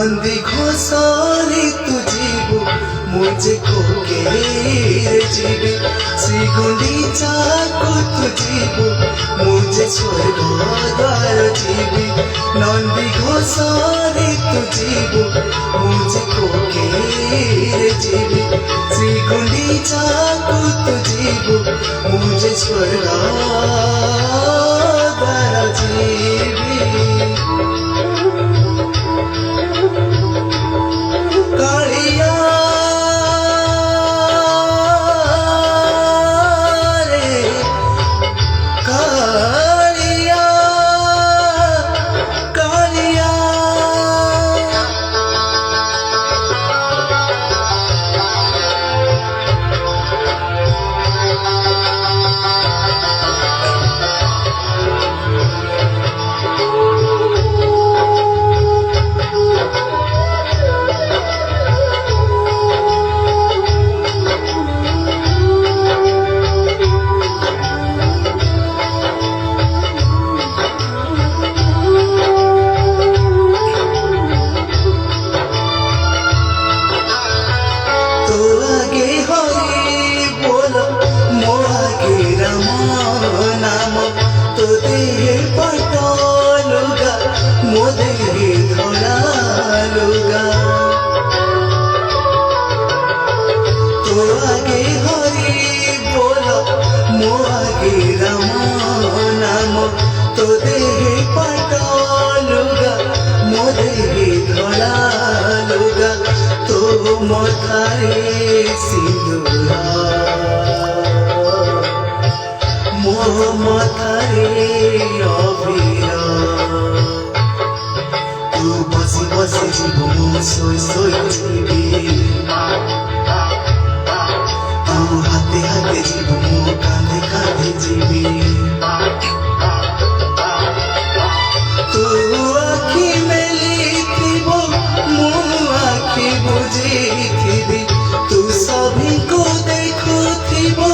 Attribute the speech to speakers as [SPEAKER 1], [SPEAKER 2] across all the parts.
[SPEAKER 1] नंदी घोषारी तू जीवु मुझे कोकेर जीवी श्री गुंडीचा को तू जीवु मुझे स्वर्ग द्वार जीवी नंदी घोषारी तू जीवु मुझे कोकेर जीवी श्री गुंडीचा को तू जीवु मुझे स्वर्ग द्वार जीवी तो देहे पटलुगा मोदेहे धड़ा लुगा तो मथारे सिंदूरा मो मथारे अबीरा तू बसी बसी जीवु मो सोई सोई जीवी तू हाथे हाथे जीवु मो कांधे कांधे जीवी तू आखि मेली थीबो मु आखि बुझी थीबी तू सभी को देखु थीबो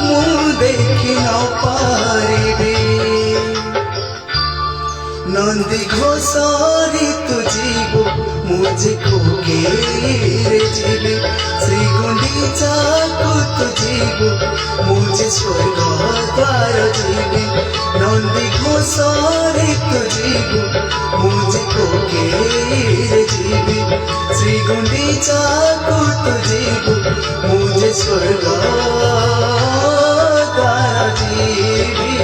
[SPEAKER 1] मु देखि न पारिबी नंदी घोषारी तू जीवु मुझे कोकेर जीवी श्री गुंडीचा को तू जीवु मुझे स्वर्ग द्वार जीवी नंदी घोषारी तू जीवु मुझे कोकेर जीवी श्री गुंडीचा को तू जीवु मुझे स्वर्ग द्वार जीवी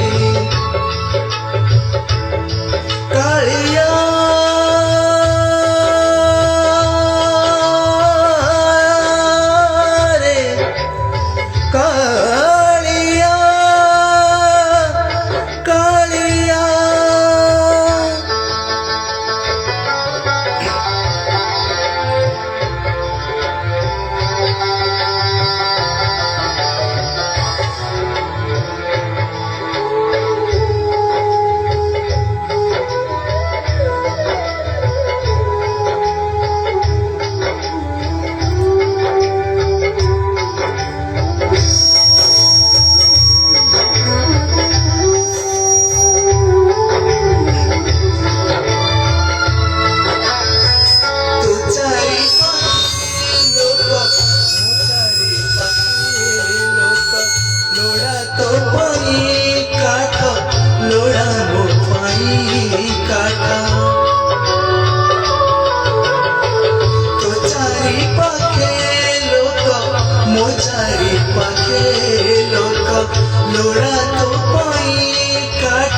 [SPEAKER 1] लोड़ा तो पाई काठ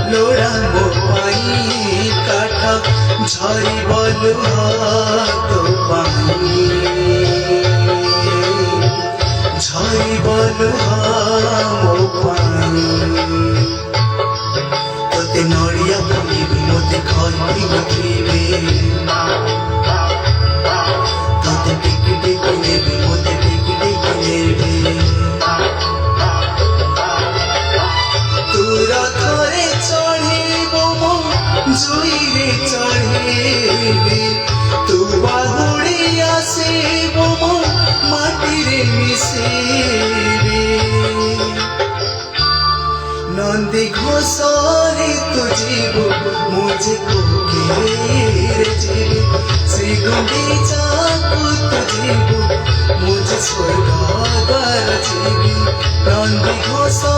[SPEAKER 1] लोड़ा मो पाई काठ झरी बलु तो पाई झरी बलु मो पाई तोते नड़िया भांगी मोते खरी बखेबे तोते टिकी टिकी नेबे मोते टिकी टिकी नेबे रथरे चढ़ेबो मो जुईरे चढ़ेबे तू बाहुड़ी आसेबो मो माटीरे मिसेबे नंदी घोषारी तू जीवु मुझे कोकेर जीवी रुंदीचा तुझी मुझ स्वर्गाद्वार जीवी प्राण घोसा